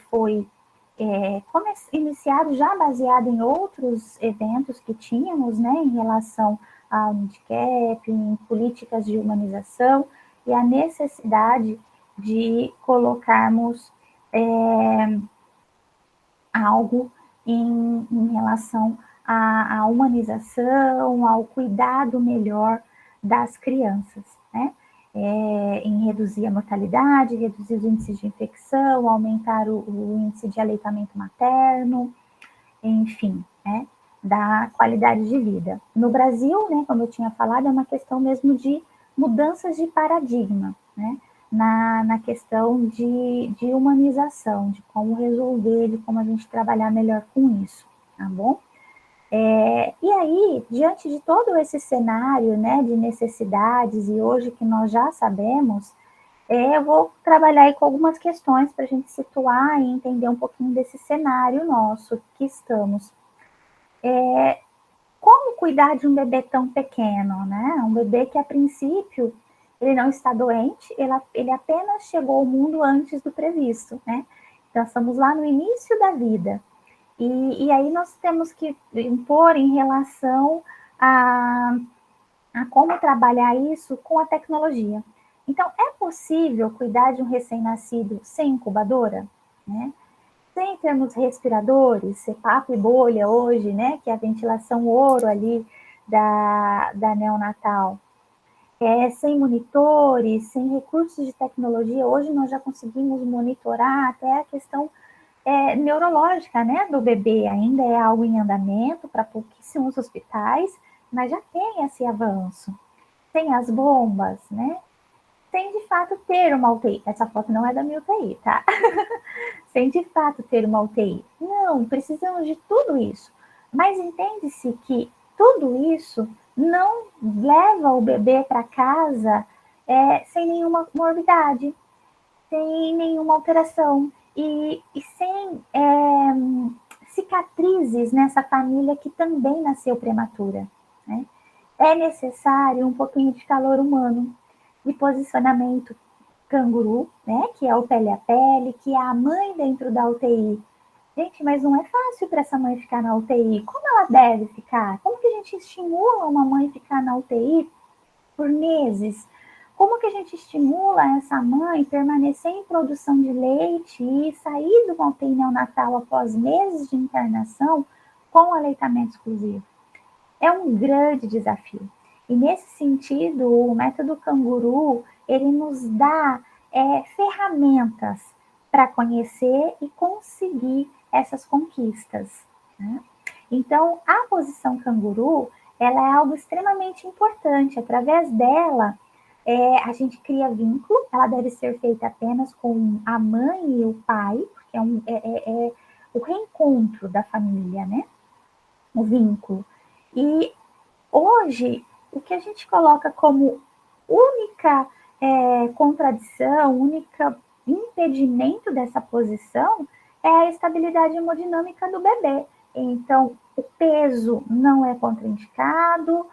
foi iniciado já baseado em outros eventos que tínhamos, né, em relação ao handicap, em políticas de humanização, e a necessidade de colocarmos algo em relação à humanização, ao cuidado melhor das crianças, né? Em reduzir a mortalidade, reduzir os índices de infecção, aumentar o índice de aleitamento materno, enfim, né? Da qualidade de vida. No Brasil, né, como eu tinha falado, é uma questão mesmo de mudanças de paradigma, né? Na questão de humanização, de como resolver, de como a gente trabalhar melhor com isso, tá bom? E aí, diante de todo esse cenário, né, de necessidades, e hoje que nós já sabemos, eu vou trabalhar aí com algumas questões para a gente situar e entender um pouquinho desse cenário nosso que estamos. Como cuidar de um bebê tão pequeno, né? Um bebê que, a princípio, ele não está doente, ele apenas chegou ao mundo antes do previsto, né? Então, estamos lá no início da vida. E aí nós temos que impor em relação a como trabalhar isso com a tecnologia. Então, é possível cuidar de um recém-nascido sem incubadora, né? Sem termos respiradores, CPAP e bolha hoje, né? Que é a ventilação ouro ali da neonatal. Sem monitores, sem recursos de tecnologia, hoje nós já conseguimos monitorar até a questão neurológica, né, do bebê. Ainda é algo em andamento para pouquíssimos hospitais, mas já tem esse avanço. Tem as bombas, né? Sem de fato ter uma UTI. Essa foto não é da minha UTI, tá? Sem de fato ter uma UTI. Não, precisamos de tudo isso. Mas entende-se que tudo isso não leva o bebê para casa sem nenhuma morbidade, sem nenhuma alteração e sem cicatrizes nessa família que também nasceu prematura, né? É necessário um pouquinho de calor humano, de posicionamento canguru, né, que é o pele a pele, que é a mãe dentro da UTI. Gente, mas não é fácil para essa mãe ficar na UTI. Como ela deve ficar? Como que a gente estimula uma mãe a ficar na UTI por meses? Como que a gente estimula essa mãe a permanecer em produção de leite e sair do UTI neonatal após meses de internação com aleitamento exclusivo? É um grande desafio. E nesse sentido, o método canguru, ele nos dá ferramentas para conhecer e conseguir essas conquistas, né? Então, a posição canguru, ela é algo extremamente importante. Através dela, a gente cria vínculo. Ela deve ser feita apenas com a mãe e o pai, porque é o reencontro da família, né? O vínculo. E hoje, o que a gente coloca como única contradição, única impedimento dessa posição é a estabilidade hemodinâmica do bebê. Então, o peso não é contraindicado,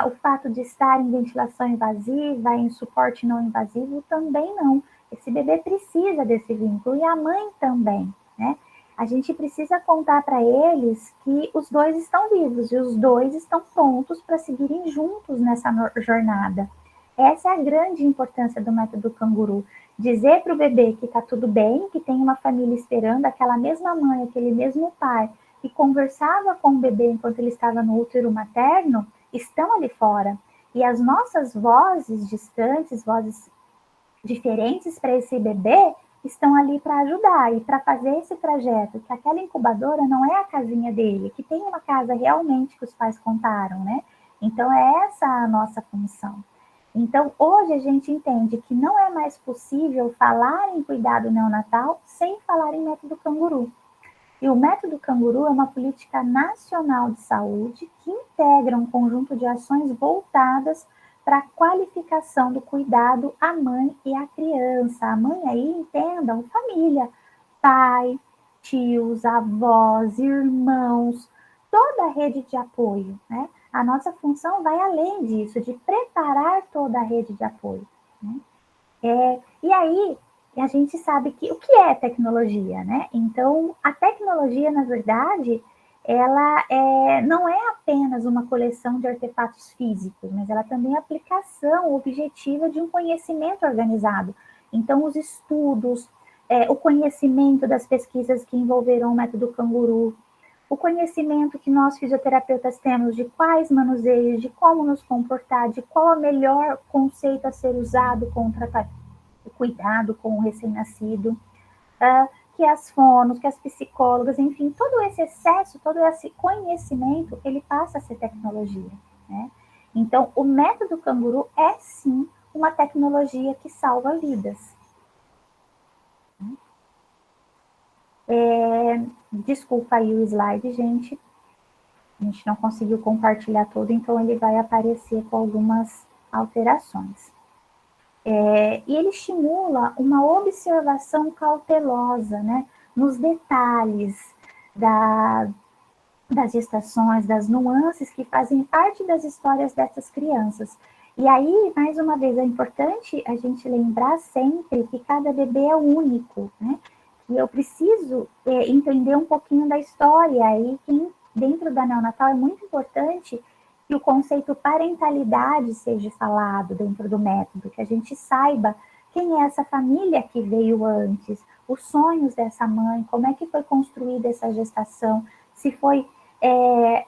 o fato de estar em ventilação invasiva, em suporte não invasivo, também não. Esse bebê precisa desse vínculo e a mãe também, né? A gente precisa contar para eles que os dois estão vivos e os dois estão prontos para seguirem juntos nessa jornada. Essa é a grande importância do método canguru. Dizer para o bebê que está tudo bem, que tem uma família esperando, aquela mesma mãe, aquele mesmo pai, que conversava com o bebê enquanto ele estava no útero materno, estão ali fora. E as nossas vozes distantes, vozes diferentes para esse bebê, estão ali para ajudar e para fazer esse trajeto, que aquela incubadora não é a casinha dele, que tem uma casa realmente que os pais contaram, né? Então, é essa a nossa função. Então, hoje a gente entende que não é mais possível falar em cuidado neonatal sem falar em método canguru. E o método canguru é uma política nacional de saúde que integra um conjunto de ações voltadas para a qualificação do cuidado à mãe e à criança. A mãe aí, entendam, família, pai, tios, avós, irmãos, toda a rede de apoio, né? A nossa função vai além disso, de preparar toda a rede de apoio, né? E aí, E a gente sabe que o que é tecnologia, né? Então, a tecnologia, na verdade, ela não é apenas uma coleção de artefatos físicos, mas ela também é a aplicação objetiva de um conhecimento organizado. Então, os estudos, o conhecimento das pesquisas que envolveram o método canguru, o conhecimento que nós fisioterapeutas temos de quais manuseios, de como nos comportar, de qual é o melhor conceito a ser usado contra o cuidado com o recém-nascido, que as fonos, que as psicólogas, enfim, todo esse excesso, todo esse conhecimento, ele passa a ser tecnologia, né? Então, o método canguru é sim uma tecnologia que salva vidas. Desculpa aí o slide, gente. A gente não conseguiu compartilhar todo, então ele vai aparecer com algumas alterações. E ele estimula uma observação cautelosa, né, nos detalhes das gestações, das nuances que fazem parte das histórias dessas crianças. E aí, mais uma vez, é importante a gente lembrar sempre que cada bebê é único, né? E eu preciso entender um pouquinho da história. E dentro da neonatal é muito importante que o conceito parentalidade seja falado dentro do método, que a gente saiba quem é essa família que veio antes, os sonhos dessa mãe, como é que foi construída essa gestação, se foi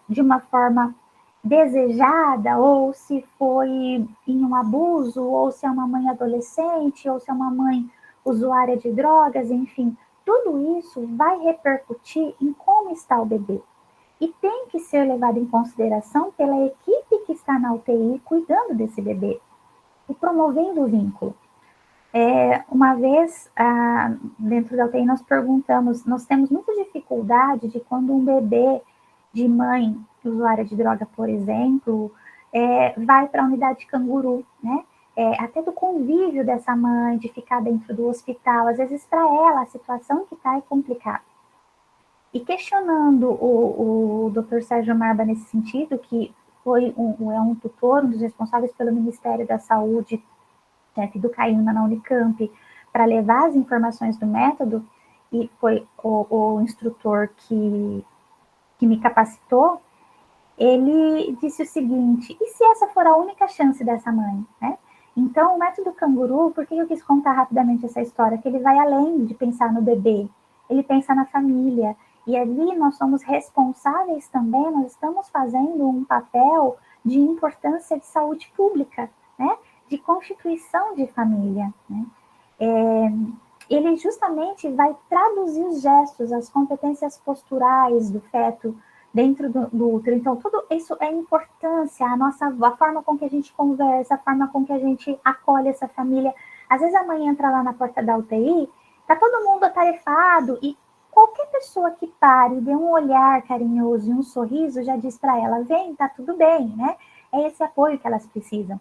de uma forma desejada, ou se foi em um abuso, ou se é uma mãe adolescente, ou se é uma mãe usuária de drogas, enfim, tudo isso vai repercutir em como está o bebê. E tem que ser levado em consideração pela equipe que está na UTI cuidando desse bebê e promovendo o vínculo. Uma vez, dentro da UTI, nós perguntamos, nós temos muita dificuldade de quando um bebê de mãe usuária de droga, por exemplo, vai para a unidade de canguru, né? Até do convívio dessa mãe, de ficar dentro do hospital, às vezes para ela a situação que está é complicada. E questionando o Dr. Sérgio Marba nesse sentido, que foi um tutor, um dos responsáveis pelo Ministério da Saúde, chefe do CAINA na Unicamp, para levar as informações do método, e foi o instrutor que me capacitou, ele disse o seguinte: e se essa for a única chance dessa mãe, né? Então, o método canguru, por que eu quis contar rapidamente essa história? Que ele vai além de pensar no bebê, ele pensa na família, e ali nós somos responsáveis também, nós estamos fazendo um papel de importância de saúde pública, né? De constituição de família, né? Ele justamente vai traduzir os gestos, as competências posturais do feto dentro do útero. Então, tudo isso é importância, a forma com que a gente conversa, a forma com que a gente acolhe essa família. Às vezes a mãe entra lá na porta da UTI, tá todo mundo atarefado e qualquer pessoa que pare e dê um olhar carinhoso e um sorriso já diz para ela: vem, tá tudo bem, né? É esse apoio que elas precisam.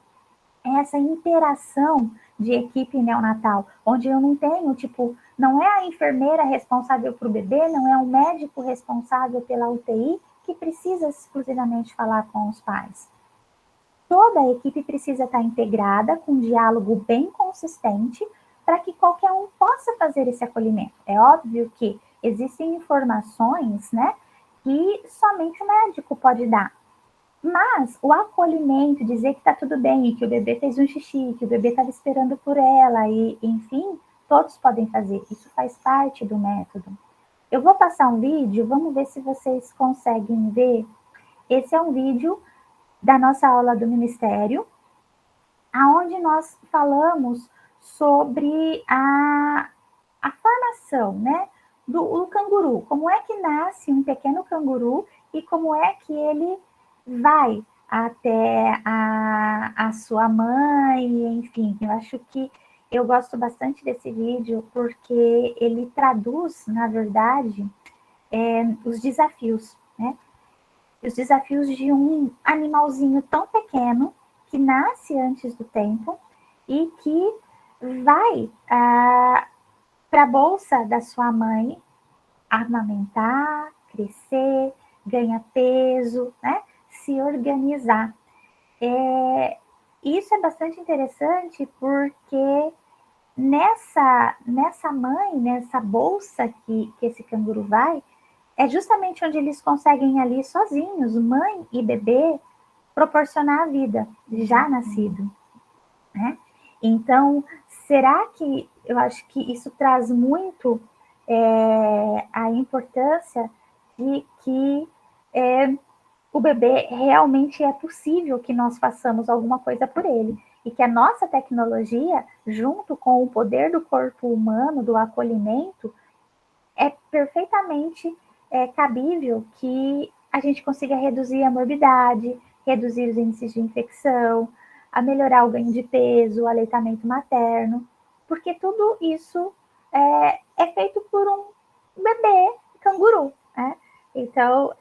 É essa interação de equipe neonatal, onde eu não tenho, tipo, não é a enfermeira responsável para o bebê, não é o médico responsável pela UTI que precisa exclusivamente falar com os pais. Toda a equipe precisa estar integrada, com um diálogo bem consistente, para que qualquer um possa fazer esse acolhimento. É óbvio que existem informações, né, que somente o médico pode dar. Mas o acolhimento, dizer que está tudo bem, que o bebê fez um xixi, que o bebê estava esperando por ela, e enfim, todos podem fazer. Isso faz parte do método. Eu vou passar um vídeo, vamos ver se vocês conseguem ver. Esse é um vídeo da nossa aula do Ministério, aonde nós falamos sobre a formação, né, do canguru. Como é que nasce um pequeno canguru e como é que ele vai até a sua mãe, enfim. Eu acho que eu gosto bastante desse vídeo porque ele traduz, na verdade, os desafios, né? Os desafios de um animalzinho tão pequeno que nasce antes do tempo e que vai para a bolsa da sua mãe amamentar, crescer, ganhar peso, né? Se organizar. Isso é bastante interessante porque nessa mãe, nessa bolsa que esse canguru vai, é justamente onde eles conseguem ali sozinhos, mãe e bebê, proporcionar a vida, já nascido, né? Então, será que, eu acho que isso traz muito a importância de que o bebê realmente é possível que nós façamos alguma coisa por ele. E que a nossa tecnologia, junto com o poder do corpo humano, do acolhimento, é perfeitamente cabível que a gente consiga reduzir a morbidade, reduzir os índices de infecção, a melhorar o ganho de peso, o aleitamento materno, porque tudo isso é feito por um bebê canguru, né? Então,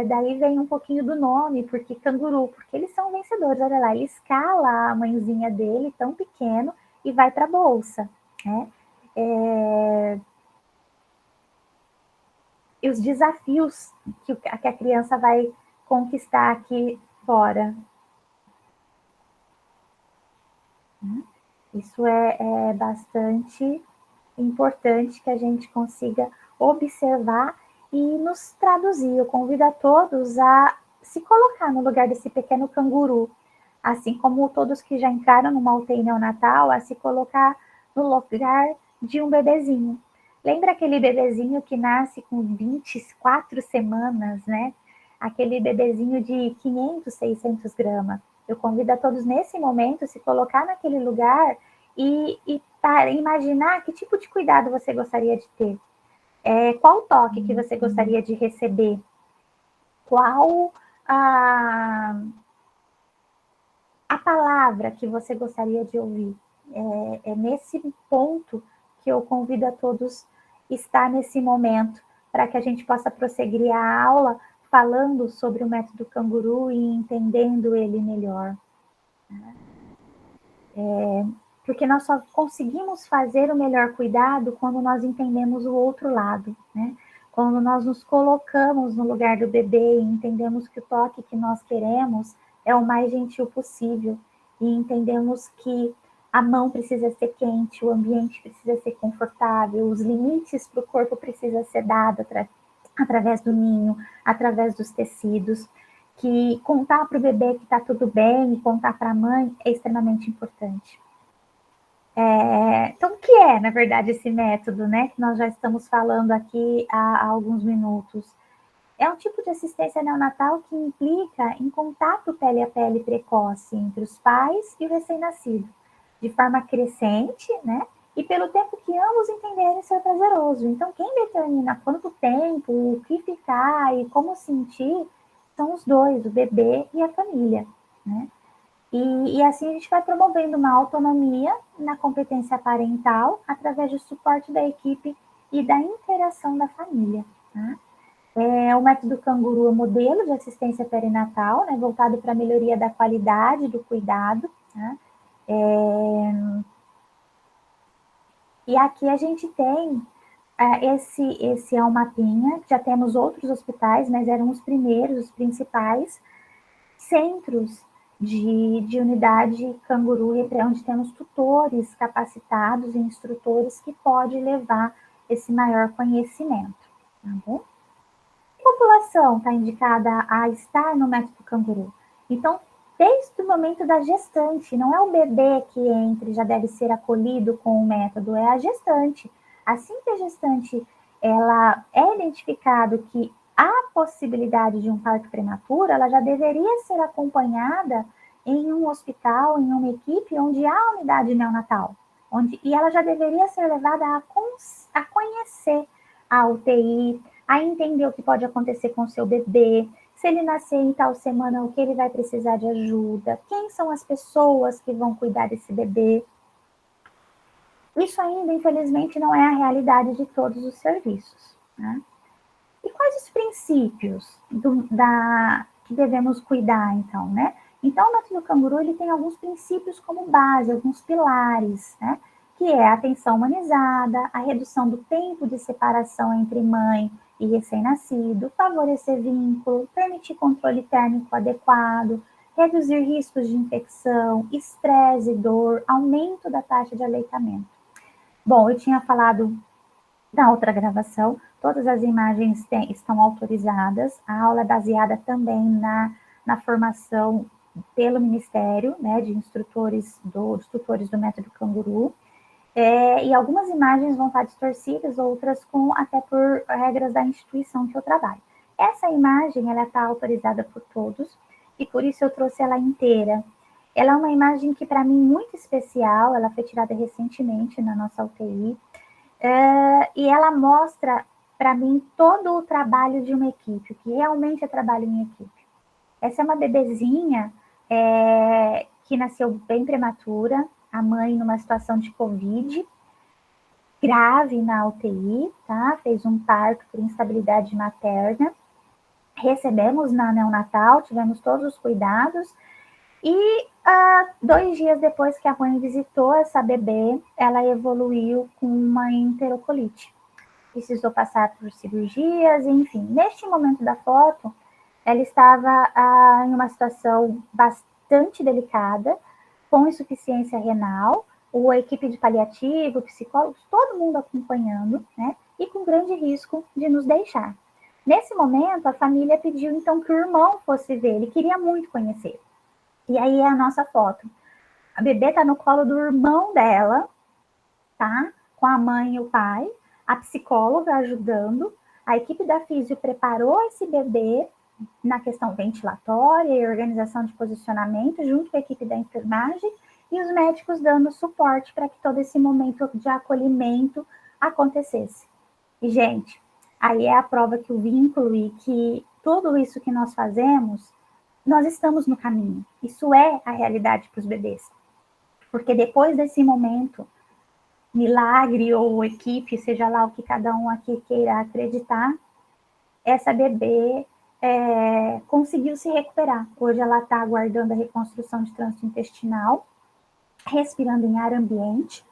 daí vem um pouquinho do nome, porque canguru, porque eles são vencedores, olha lá, ele escala a mãezinha dele, tão pequeno, e vai para a bolsa, né? E os desafios que a criança vai conquistar aqui fora. Isso é bastante importante que a gente consiga observar e nos traduzir. Eu convido a todos a se colocar no lugar desse pequeno canguru, assim como todos que já entraram numa UTI neonatal, a se colocar no lugar de um bebezinho. Lembra aquele bebezinho que nasce com 24 semanas, né? Aquele bebezinho de 500, 600 gramas. Eu convido a todos nesse momento se colocar naquele lugar e para imaginar que tipo de cuidado você gostaria de ter. Qual toque que você gostaria de receber? Qual a palavra que você gostaria de ouvir? É nesse ponto que eu convido a todos estar nesse momento, para que a gente possa prosseguir a aula falando sobre o método canguru e entendendo ele melhor. Porque nós só conseguimos fazer o melhor cuidado quando nós entendemos o outro lado, né? Quando nós nos colocamos no lugar do bebê e entendemos que o toque que nós queremos é o mais gentil possível e entendemos que a mão precisa ser quente, o ambiente precisa ser confortável, os limites para o corpo precisa ser dado através do ninho, através dos tecidos, que contar para o bebê que está tudo bem e contar para a mãe é extremamente importante. Então, o que é, na verdade, esse método, né, que nós já estamos falando aqui há alguns minutos? É um tipo de assistência neonatal que implica em contato pele a pele precoce entre os pais e o recém-nascido, de forma crescente, né, e pelo tempo que ambos entenderem ser prazeroso. Então, quem determina quanto tempo, o que ficar e como sentir, são os dois, o bebê e a família, né? E assim a gente vai promovendo uma autonomia na competência parental através do suporte da equipe e da interação da família. Tá? O método canguru é um modelo de assistência perinatal, né, voltado para a melhoria da qualidade do cuidado. Tá? E aqui a gente tem esse é um mapinha, já temos outros hospitais, mas eram os primeiros, os principais, centros de unidade canguru, onde temos tutores capacitados e instrutores que podem levar esse maior conhecimento. Tá bom? A população está indicada a estar no método canguru. Então, desde o momento da gestante, não é o bebê que entra e já deve ser acolhido com o método, é a gestante. Assim que a gestante ela é identificado que há possibilidade de um parto prematuro, ela já deveria ser acompanhada em um hospital, em uma equipe onde há unidade neonatal. E ela já deveria ser levada a conhecer a UTI, a entender o que pode acontecer com o seu bebê, se ele nascer em tal semana, o que ele vai precisar de ajuda, quem são as pessoas que vão cuidar desse bebê. Isso ainda, infelizmente, não é a realidade de todos os serviços. Né? E quais os princípios que devemos cuidar, então, né? Então, o método canguru ele tem alguns princípios como base, alguns pilares, né? Que é a atenção humanizada, a redução do tempo de separação entre mãe e recém-nascido, favorecer vínculo, permitir controle térmico adequado, reduzir riscos de infecção, estresse e dor, aumento da taxa de aleitamento. Bom, eu tinha falado na outra gravação, todas as imagens estão autorizadas, a aula é baseada também na formação pelo Ministério, né, de instrutores dos tutores do método Canguru, e algumas imagens vão estar distorcidas, outras até por regras da instituição que eu trabalho. Essa imagem, ela está autorizada por todos, e por isso eu trouxe ela inteira. Ela é uma imagem que, para mim, muito especial, ela foi tirada recentemente na nossa UTI, e ela mostra, para mim, todo o trabalho de uma equipe, o que realmente é trabalho em equipe. Essa é uma bebezinha que nasceu bem prematura, a mãe numa situação de Covid, grave na UTI, tá? Fez um parto por instabilidade materna. Recebemos na neonatal, tivemos todos os cuidados. E 2 dias depois que a mãe visitou essa bebê, ela evoluiu com uma enterocolite. Precisou passar por cirurgias, enfim. Neste momento da foto, ela estava em uma situação bastante delicada, com insuficiência renal, a equipe de paliativo, psicólogos, todo mundo acompanhando, né? E com grande risco de nos deixar. Nesse momento, a família pediu então que o irmão fosse ver, ele queria muito conhecer. E aí é a nossa foto. A bebê está no colo do irmão dela, tá? Com a mãe e o pai, a psicóloga ajudando, a equipe da físio preparou esse bebê na questão ventilatória e organização de posicionamento, junto com a equipe da enfermagem, e os médicos dando suporte para que todo esse momento de acolhimento acontecesse. E, gente, aí é a prova que o vínculo e que tudo isso que nós fazemos, nós estamos no caminho. Isso é a realidade para os bebês. Porque depois desse momento, milagre ou equipe, seja lá o que cada um aqui queira acreditar, essa bebê conseguiu se recuperar. Hoje ela está aguardando a reconstrução de trânsito intestinal, respirando em ar ambiente,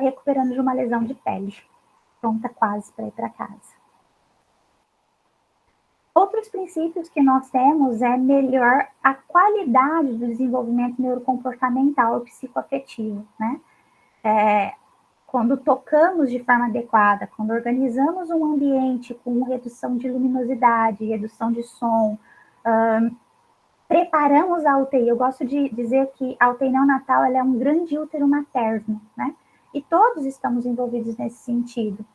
recuperando de uma lesão de pele. Pronta quase para ir para casa. Outros princípios que nós temos é melhor a qualidade do desenvolvimento neurocomportamental e psicoafetivo, né? Quando tocamos de forma adequada, quando organizamos um ambiente com redução de luminosidade, redução de som, preparamos a UTI. Eu gosto de dizer que a UTI neonatal ela é um grande útero materno, né? E todos estamos envolvidos nesse sentido,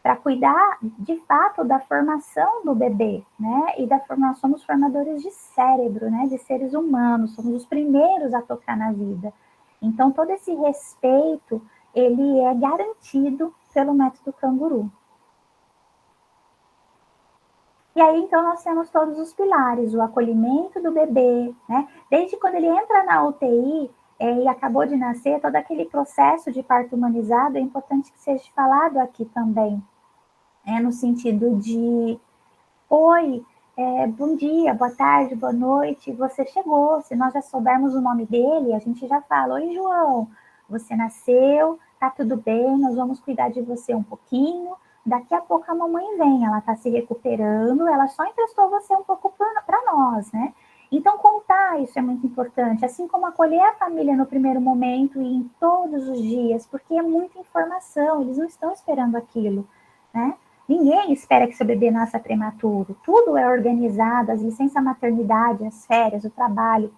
para cuidar, de fato, da formação do bebê, né? E nós somos formadores de cérebro, né? De seres humanos, somos os primeiros a tocar na vida. Então, todo esse respeito, ele é garantido pelo método Canguru. E aí, então, nós temos todos os pilares, o acolhimento do bebê, né? Desde quando ele entra na UTI e acabou de nascer, todo aquele processo de parto humanizado, é importante que seja falado aqui também, no sentido de, oi, bom dia, boa tarde, boa noite, você chegou, se nós já soubermos o nome dele, a gente já fala, oi, João, você nasceu, tá tudo bem, nós vamos cuidar de você um pouquinho, daqui a pouco a mamãe vem, ela está se recuperando, ela só emprestou você um pouco para nós, né? Então, contar isso é muito importante, assim como acolher a família no primeiro momento e em todos os dias, porque é muita informação, eles não estão esperando aquilo, né? Ninguém espera que seu bebê nasça prematuro, tudo é organizado, as licenças maternidade, as férias, o trabalho,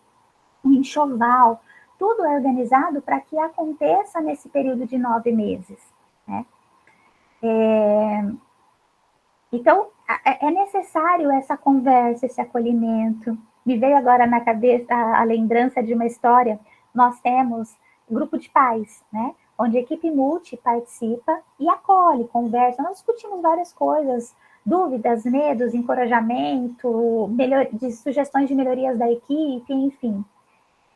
o enxoval, tudo é organizado para que aconteça nesse período de 9 meses, né? Então, é necessário essa conversa, esse acolhimento. Me veio agora na cabeça a lembrança de uma história. Nós temos um grupo de pais, né? Onde a equipe multi participa e acolhe, conversa. Nós discutimos várias coisas, dúvidas, medos, encorajamento, sugestões de melhorias da equipe, enfim.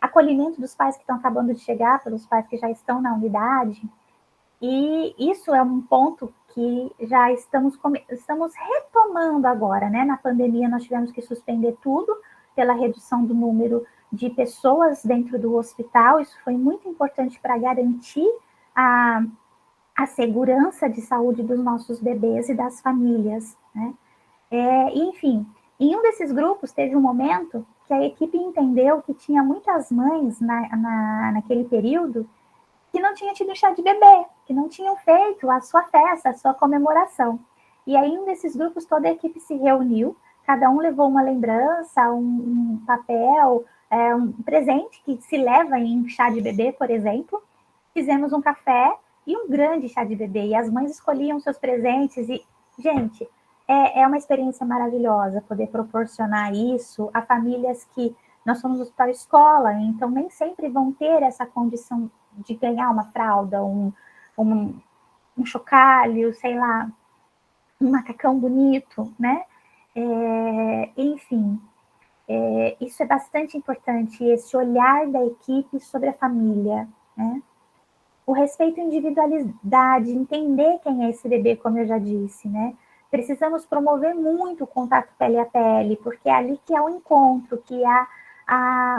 Acolhimento dos pais que estão acabando de chegar, pelos pais que já estão na unidade. E isso é um ponto que já estamos retomando agora, né? Na pandemia, nós tivemos que suspender tudo pela redução do número de pessoas dentro do hospital. Isso foi muito importante para garantir a segurança de saúde dos nossos bebês e das famílias, né? Enfim, em um desses grupos, teve um momento que a equipe entendeu que tinha muitas mães naquele período que que não tinha tido chá de bebê, que não tinham feito a sua festa, a sua comemoração. E aí, um desses grupos, toda a equipe se reuniu, cada um levou uma lembrança, um papel, um presente que se leva em chá de bebê, por exemplo. Fizemos um café e um grande chá de bebê, e as mães escolhiam seus presentes, e, gente, é uma experiência maravilhosa poder proporcionar isso a famílias que nós somos hospital escola, então nem sempre vão ter essa condição de ganhar uma fralda, um chocalho, sei lá, um macacão bonito, né? Enfim, isso é bastante importante, esse olhar da equipe sobre a família, né? O respeito à individualidade, entender quem é esse bebê, como eu já disse, né? Precisamos promover muito o contato pele a pele, porque é ali que há o encontro, que há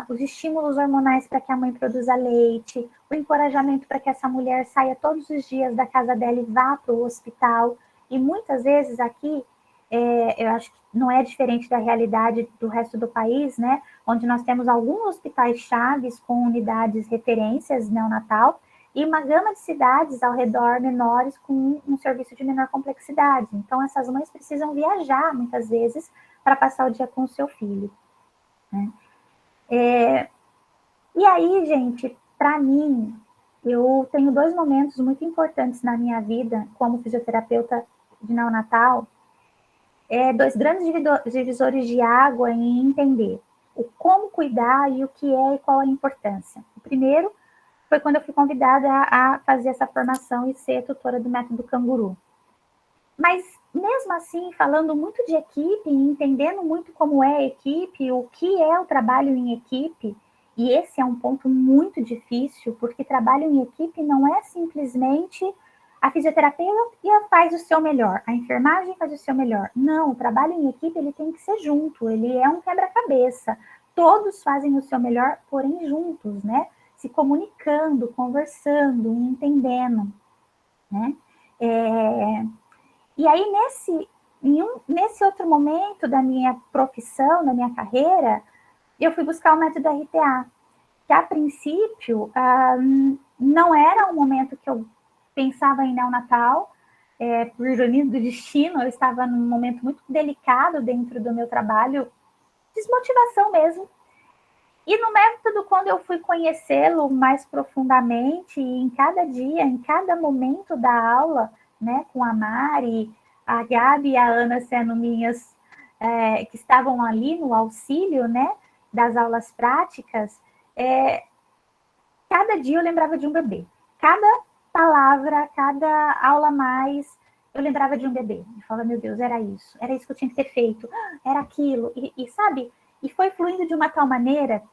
os estímulos hormonais para que a mãe produza leite, o encorajamento para que essa mulher saia todos os dias da casa dela e vá para o hospital. E muitas vezes aqui, eu acho que não é diferente da realidade do resto do país, né? Onde nós temos alguns hospitais chaves com unidades referências neonatal, e uma gama de cidades ao redor menores com um serviço de menor complexidade. Então, essas mães precisam viajar, muitas vezes, para passar o dia com o seu filho. Né? E aí, gente, para mim, eu tenho 2 momentos muito importantes na minha vida, como fisioterapeuta de neonatal, 2 grandes divisores de água em entender o como cuidar e o que é e qual a importância. O primeiro foi quando eu fui convidada a fazer essa formação e ser tutora do método Canguru. Mas, mesmo assim, falando muito de equipe, entendendo muito como é a equipe, o que é o trabalho em equipe, e esse é um ponto muito difícil, porque trabalho em equipe não é simplesmente a fisioterapia faz o seu melhor, a enfermagem faz o seu melhor. Não, o trabalho em equipe ele tem que ser junto, ele é um quebra-cabeça. Todos fazem o seu melhor, porém juntos, né? Se comunicando, conversando, entendendo, né? E aí, nesse outro momento da minha profissão, da minha carreira, eu fui buscar o método RTA, que a princípio não era um momento que eu pensava em neonatal, por ironia do destino, eu estava num momento muito delicado dentro do meu trabalho, desmotivação mesmo. E no método, quando eu fui conhecê-lo mais profundamente, em cada dia, em cada momento da aula, né, com a Mari, a Gabi e a Ana sendo minhas, que estavam ali no auxílio, né, das aulas práticas, cada dia eu lembrava de um bebê. Cada palavra, cada aula mais, eu lembrava de um bebê. Eu falava, meu Deus, era isso que eu tinha que ter feito, era aquilo. E sabe, e foi fluindo de uma tal maneira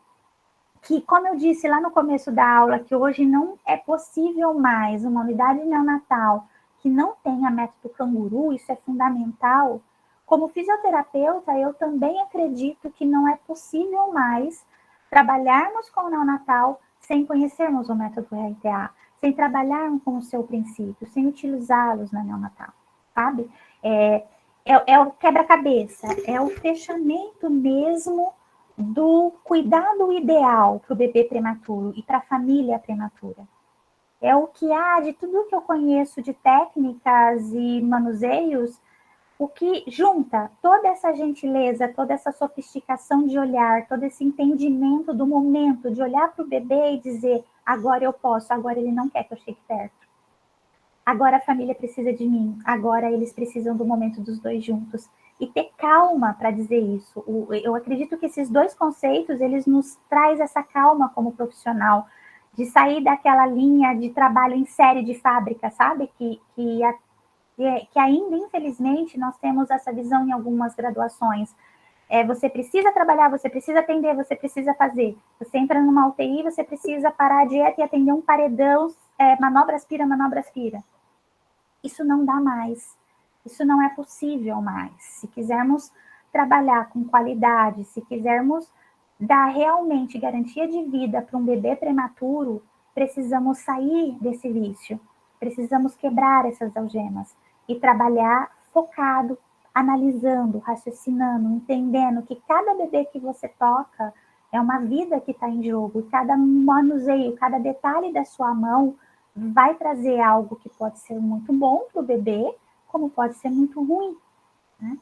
que, como eu disse lá no começo da aula, que hoje não é possível mais uma unidade neonatal que não tenha método Canguru, isso é fundamental. Como fisioterapeuta, eu também acredito que não é possível mais trabalharmos com o neonatal sem conhecermos o método RTA, sem trabalharmos com o seu princípio, sem utilizá-los na neonatal, sabe? É o quebra-cabeça, é o fechamento mesmo do cuidado ideal para o bebê prematuro e para a família prematura. É o que há de tudo que eu conheço de técnicas e manuseios, o que junta toda essa gentileza, toda essa sofisticação de olhar, todo esse entendimento do momento, de olhar para o bebê e dizer, agora eu posso, agora ele não quer que eu chegue perto. Agora a família precisa de mim, agora eles precisam do momento dos dois juntos. E ter calma para dizer isso. Eu acredito que esses 2 conceitos, eles nos traz essa calma como profissional, de sair daquela linha de trabalho em série de fábrica, sabe? Que ainda, infelizmente, nós temos essa visão em algumas graduações. Você precisa trabalhar, você precisa atender, você precisa fazer. Você entra numa UTI, você precisa parar a dieta e atender um paredão, manobra aspira, manobra aspira. Isso não dá mais. Isso não é possível mais. Se quisermos trabalhar com qualidade, se quisermos dar realmente garantia de vida para um bebê prematuro, precisamos sair desse vício. Precisamos quebrar essas algemas e trabalhar focado, analisando, raciocinando, entendendo que cada bebê que você toca é uma vida que está em jogo, e cada manuseio, cada detalhe da sua mão vai trazer algo que pode ser muito bom para o bebê, como pode ser muito ruim, né?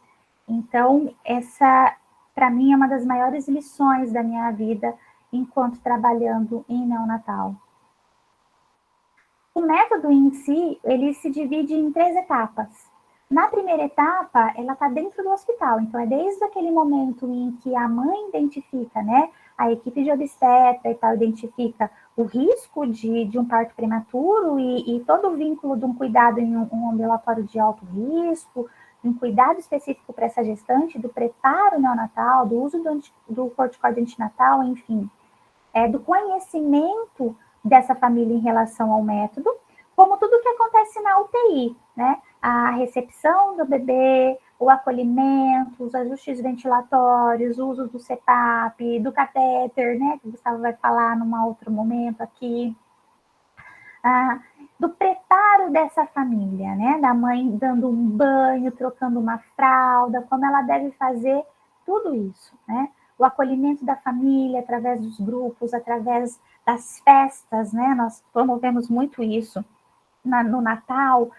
Então, essa, para mim, é uma das maiores lições da minha vida enquanto trabalhando em neonatal. O método em si, ele se divide em 3 etapas. Na primeira etapa, ela está dentro do hospital, então é desde aquele momento em que a mãe identifica, né, a equipe de obstetra e tal, identifica o risco de um parto prematuro e todo o vínculo de um cuidado em um ambulatório de alto risco, um cuidado específico para essa gestante, do preparo neonatal, do uso do corticoide antinatal, enfim, do conhecimento dessa família em relação ao método, como tudo que acontece na UTI, né? A recepção do bebê, o acolhimento, os ajustes ventilatórios, o uso do CPAP, do catéter, né? Que o Gustavo vai falar num outro momento aqui. Do preparo dessa família, né? Da mãe dando um banho, trocando uma fralda, como ela deve fazer tudo isso, né? O acolhimento da família através dos grupos, através das festas, né? Nós promovemos muito isso no Natal,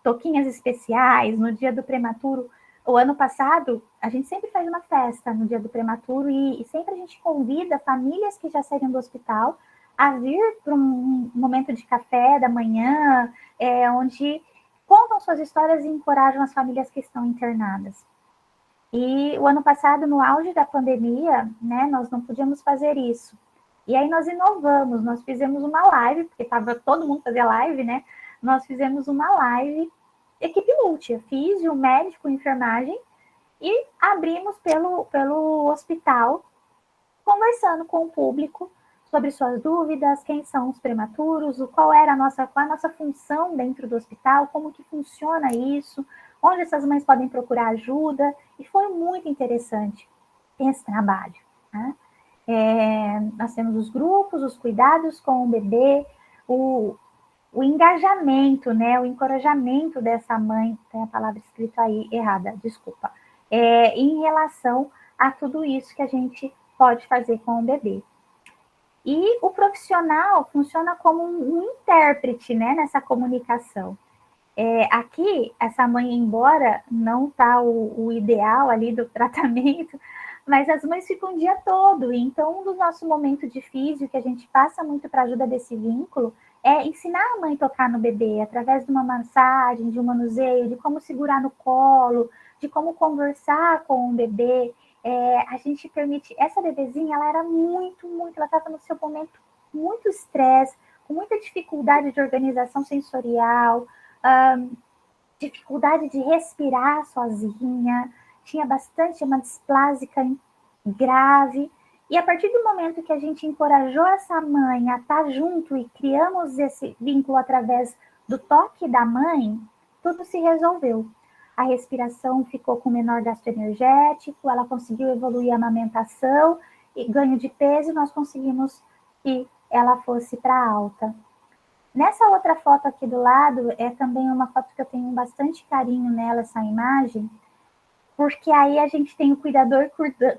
toquinhas especiais, no dia do prematuro. O ano passado, a gente sempre faz uma festa no dia do prematuro e sempre a gente convida famílias que já saíram do hospital a vir para um momento de café da manhã, onde contam suas histórias e encorajam as famílias que estão internadas. E o ano passado, no auge da pandemia, né, nós não podíamos fazer isso. E aí nós inovamos, nós fizemos uma live, porque estava todo mundo fazia live, né? Nós fizemos uma live, equipe multi, físio, médico, enfermagem, e abrimos pelo hospital, conversando com o público sobre suas dúvidas, quem são os prematuros, qual a nossa função dentro do hospital, como que funciona isso, onde essas mães podem procurar ajuda, e foi muito interessante esse trabalho, né? Nós temos os grupos, os cuidados com o bebê, o engajamento, né, o encorajamento dessa mãe, tem a palavra escrita aí errada, desculpa, em relação a tudo isso que a gente pode fazer com o bebê. E o profissional funciona como um intérprete, né, nessa comunicação. Aqui, essa mãe, embora não tá o ideal ali do tratamento, mas as mães ficam o dia todo. Então, um dos nossos momentos de físio, que a gente passa muito para ajuda desse vínculo, é ensinar a mãe a tocar no bebê, através de uma massagem, de um manuseio, de como segurar no colo, de como conversar com o bebê. A gente permite... Essa bebezinha, ela era ela estava no seu momento muito estresse, com muita dificuldade de organização sensorial, dificuldade de respirar sozinha, tinha bastante uma displásica grave. E a partir do momento que a gente encorajou essa mãe a estar junto e criamos esse vínculo através do toque da mãe, tudo se resolveu. A respiração ficou com menor gasto energético, ela conseguiu evoluir a amamentação e ganho de peso, e nós conseguimos que ela fosse para alta. Nessa outra foto aqui do lado, é também uma foto que eu tenho bastante carinho nela, essa imagem, porque aí a gente tem o cuidador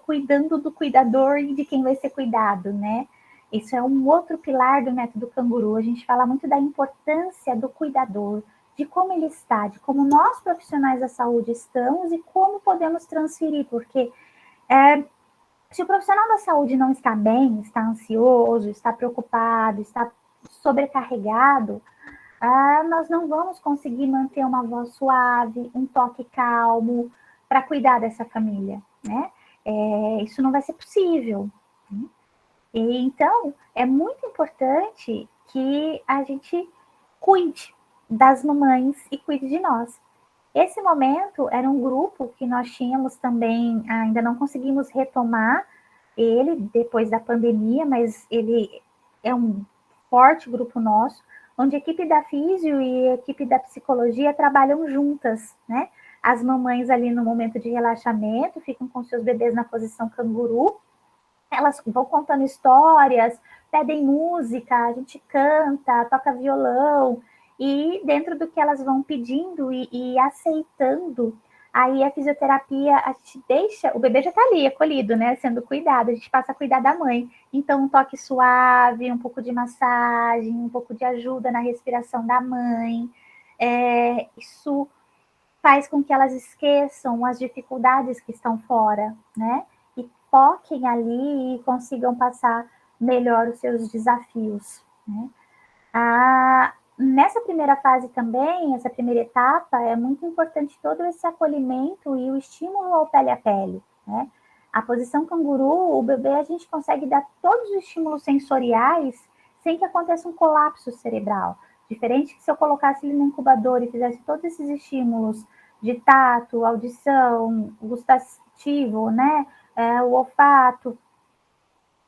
cuidando do cuidador e de quem vai ser cuidado, né? Isso é um outro pilar do método canguru. A gente fala muito da importância do cuidador, de como ele está, de como nós profissionais da saúde estamos e como podemos transferir, porque se o profissional da saúde não está bem, está ansioso, está preocupado, está sobrecarregado, nós não vamos conseguir manter uma voz suave, um toque calmo para cuidar dessa família, né? Isso não vai ser possível. Né? E, então, é muito importante que a gente cuide das mamães e cuide de nós. Esse momento era um grupo que nós tínhamos também, ainda não conseguimos retomar ele depois da pandemia, mas ele é um forte grupo nosso, onde a equipe da físio e a equipe da psicologia trabalham juntas, né? As mamães ali no momento de relaxamento ficam com seus bebês na posição canguru, elas vão contando histórias, pedem música, a gente canta, toca violão, e dentro do que elas vão pedindo e aceitando, Aí a fisioterapia, a gente deixa, o bebê já está ali, acolhido, né, sendo cuidado, a gente passa a cuidar da mãe. Então, um toque suave, um pouco de massagem, um pouco de ajuda na respiração da mãe. Isso faz com que elas esqueçam as dificuldades que estão fora, né? E foquem ali e consigam passar melhor os seus desafios, né? Nessa primeira fase também, essa primeira etapa, é muito importante todo esse acolhimento e o estímulo ao pele a pele, né? A posição canguru, o bebê, a gente consegue dar todos os estímulos sensoriais sem que aconteça um colapso cerebral. Diferente que se eu colocasse ele no incubador e fizesse todos esses estímulos de tato, audição, gustativo, né? O olfato,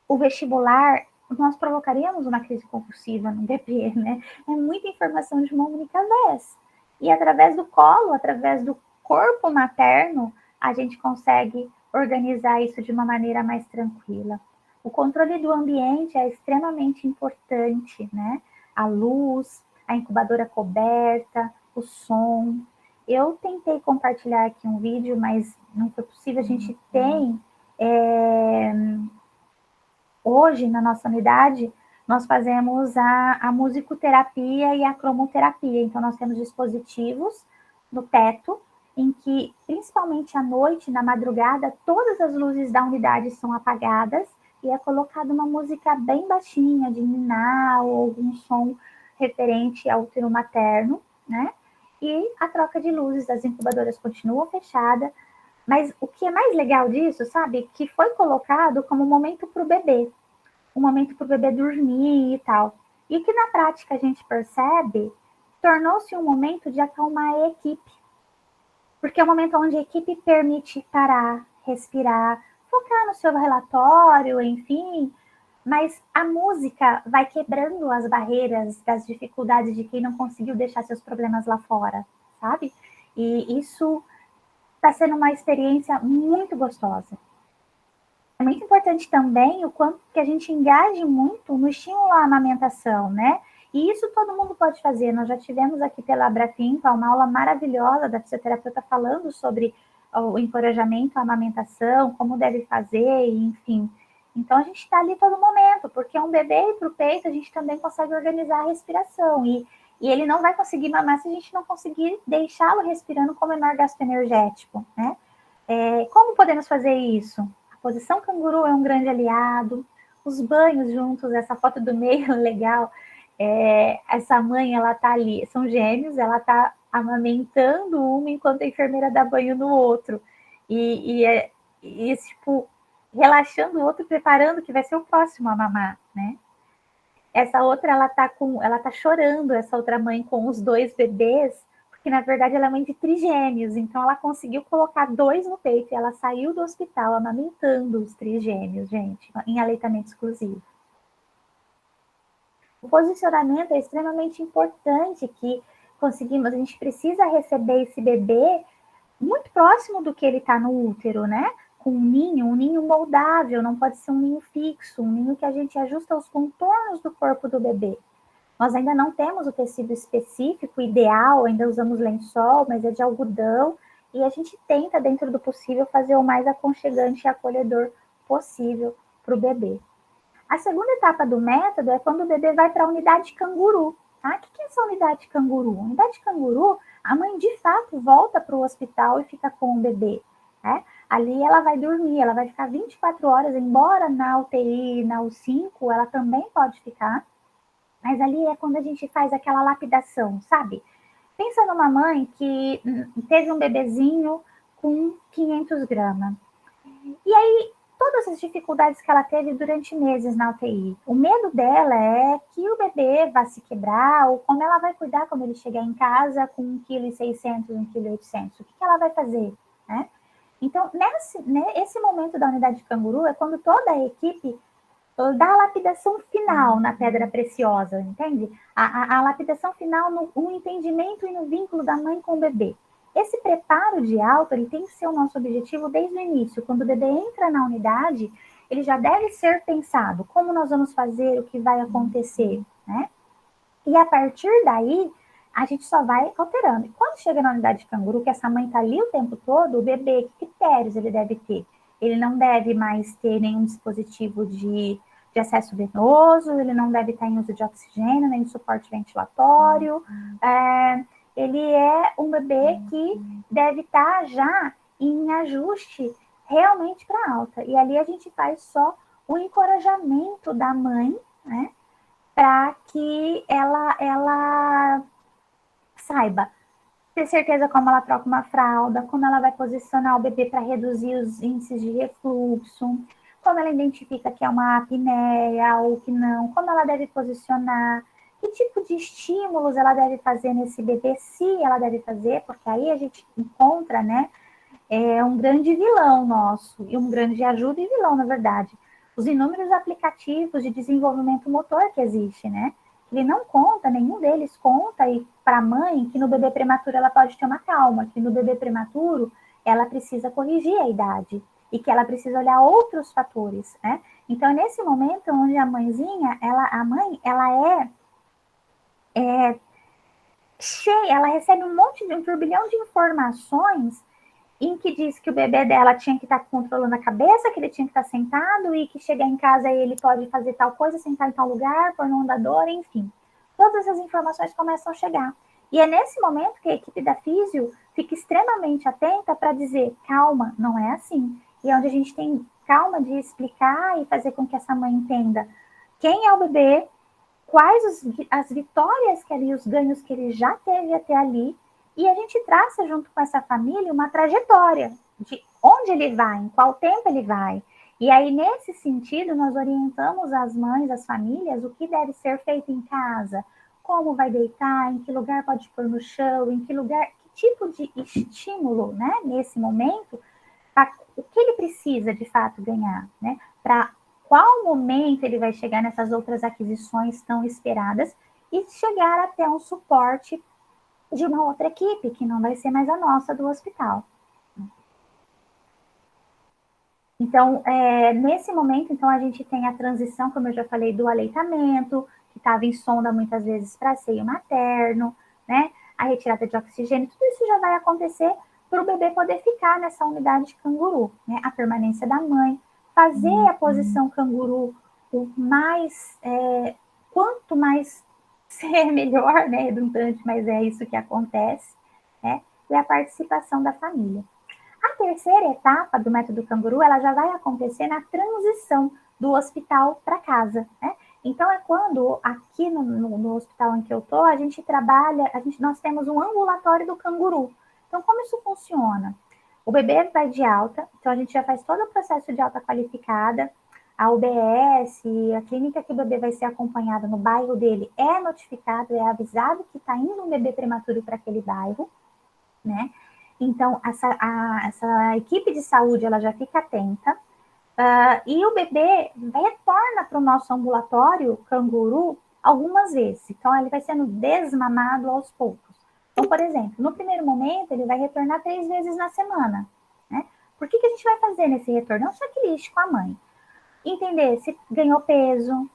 o vestibular, nós provocaríamos uma crise compulsiva no bebê, né? É muita informação de uma única vez. E através do colo, através do corpo materno, a gente consegue organizar isso de uma maneira mais tranquila. O controle do ambiente é extremamente importante, né? A luz, a incubadora coberta, o som. Eu tentei compartilhar aqui um vídeo, mas não foi possível. A gente tem hoje, na nossa unidade, nós fazemos a musicoterapia e a cromoterapia. Então, nós temos dispositivos no teto, em que, principalmente à noite, na madrugada, todas as luzes da unidade são apagadas e é colocada uma música bem baixinha, de ninar ou algum som referente ao útero materno, né? E a troca de luzes das incubadoras continua fechada, mas o que é mais legal disso, sabe? Que foi colocado como momento para o bebê, um momento para o bebê dormir e tal. E que na prática a gente percebe, tornou-se um momento de acalmar a equipe. Porque é um momento onde a equipe permite parar, respirar, focar no seu relatório, enfim. Mas a música vai quebrando as barreiras das dificuldades de quem não conseguiu deixar seus problemas lá fora, sabe? E isso está sendo uma experiência muito gostosa. É muito importante também o quanto que a gente engaje muito no estímulo à amamentação, né? E isso todo mundo pode fazer. Nós já tivemos aqui pela Abrafinpa uma aula maravilhosa da fisioterapeuta falando sobre o encorajamento à amamentação, como deve fazer, enfim. Então a gente está ali todo momento, porque um bebê para o peito a gente também consegue organizar a respiração. E ele não vai conseguir mamar se a gente não conseguir deixá-lo respirando com o menor gasto energético, né? Como podemos fazer isso? A posição canguru é um grande aliado. Os banhos juntos, essa foto do meio legal. Essa mãe, ela tá ali, são gêmeos, ela tá amamentando uma enquanto a enfermeira dá banho no outro. E tipo, relaxando o outro, preparando que vai ser o próximo a mamar, né? Essa outra, ela tá chorando, essa outra mãe com os dois bebês, porque na verdade ela é mãe de trigêmeos, então ela conseguiu colocar dois no peito e ela saiu do hospital amamentando os trigêmeos, gente, em aleitamento exclusivo. O posicionamento é extremamente importante, que a gente precisa receber esse bebê muito próximo do que ele está no útero, né? Com um ninho moldável, não pode ser um ninho fixo, um ninho que a gente ajusta os contornos do corpo do bebê. Nós ainda não temos o tecido específico, ideal, ainda usamos lençol, mas é de algodão, e a gente tenta, dentro do possível, fazer o mais aconchegante e acolhedor possível para o bebê. A segunda etapa do método é quando o bebê vai para a unidade canguru. Tá? O que é essa unidade canguru? A unidade canguru, a mãe de fato volta para o hospital e fica com o bebê. Né? Ali ela vai dormir, ela vai ficar 24 horas, embora na UTI, na U5, ela também pode ficar. Mas ali é quando a gente faz aquela lapidação, sabe? Pensa numa mãe que teve um bebezinho com 500 gramas. E aí, todas as dificuldades que ela teve durante meses na UTI. O medo dela é que o bebê vá se quebrar, ou como ela vai cuidar quando ele chegar em casa com 1,6 kg, 1,8 kg. O que ela vai fazer, né? Então, esse momento da unidade de canguru é quando toda a equipe dá a lapidação final na pedra preciosa, entende? A lapidação final no entendimento e no vínculo da mãe com o bebê. Esse preparo de alta, ele tem que ser o nosso objetivo desde o início. Quando o bebê entra na unidade, ele já deve ser pensado como nós vamos fazer, o que vai acontecer, né? E a partir daí, a gente só vai alterando. E quando chega na unidade de canguru, que essa mãe está ali o tempo todo, o bebê, que critérios ele deve ter? Ele não deve mais ter nenhum dispositivo de acesso venoso, ele não deve estar em uso de oxigênio, nem suporte ventilatório. Ele é um bebê que deve estar já em ajuste realmente para alta. E ali a gente faz só o encorajamento da mãe, né, para que ela saiba ter certeza como ela troca uma fralda, como ela vai posicionar o bebê para reduzir os índices de refluxo, como ela identifica que é uma apneia ou que não, como ela deve posicionar, que tipo de estímulos ela deve fazer nesse bebê, se ela deve fazer, porque aí a gente encontra, né, um grande vilão nosso, e um grande ajuda e vilão, na verdade. Os inúmeros aplicativos de desenvolvimento motor que existe, né? Ele não conta, nenhum deles conta para a mãe que no bebê prematuro ela pode ter uma calma, que no bebê prematuro ela precisa corrigir a idade e que ela precisa olhar outros fatores, né? Então, nesse momento onde a mãezinha, a mãe, ela cheia, ela recebe um turbilhão de informações em que diz que o bebê dela tinha que estar controlando a cabeça, que ele tinha que estar sentado e que chegar em casa ele pode fazer tal coisa, sentar em tal lugar, pôr no andador, enfim. Todas as informações começam a chegar. E é nesse momento que a equipe da Físio fica extremamente atenta para dizer, calma, não é assim. E é onde a gente tem calma de explicar e fazer com que essa mãe entenda quem é o bebê, quais as vitórias que ali, os ganhos que ele já teve até ali, e a gente traça junto com essa família uma trajetória de onde ele vai, em qual tempo ele vai. E aí, nesse sentido, nós orientamos as mães, as famílias, o que deve ser feito em casa, como vai deitar, em que lugar pode pôr no chão, em que lugar, que tipo de estímulo, né, nesse momento, o que ele precisa de fato ganhar, né, para qual momento ele vai chegar nessas outras aquisições tão esperadas e chegar até um suporte de uma outra equipe, que não vai ser mais a nossa do hospital. Então, nesse momento, então, a gente tem a transição, como eu já falei, do aleitamento, que estava em sonda muitas vezes para seio materno, né? A retirada de oxigênio, tudo isso já vai acontecer para o bebê poder ficar nessa unidade de canguru, né? A permanência da mãe, fazer a posição canguru o mais, quanto mais ser melhor, né? Redundante, mas é isso que acontece, né? E a participação da família. A terceira etapa do método canguru, ela já vai acontecer na transição do hospital para casa, né? Então, é quando aqui no hospital em que eu tô, a gente trabalha, nós temos um ambulatório do canguru. Então, como isso funciona? O bebê vai de alta, então a gente já faz todo o processo de alta qualificada, a UBS, a clínica que o bebê vai ser acompanhado no bairro dele é notificado, é avisado que está indo um bebê prematuro para aquele bairro, né? Então, essa equipe de saúde, ela já fica atenta, e o bebê retorna para o nosso ambulatório canguru algumas vezes. Então, ele vai sendo desmamado aos poucos. Então, por exemplo, no primeiro momento, ele vai retornar 3 vezes na semana, né? Por que a gente vai fazer nesse retorno? É um checklist com a mãe. Entender se ganhou peso,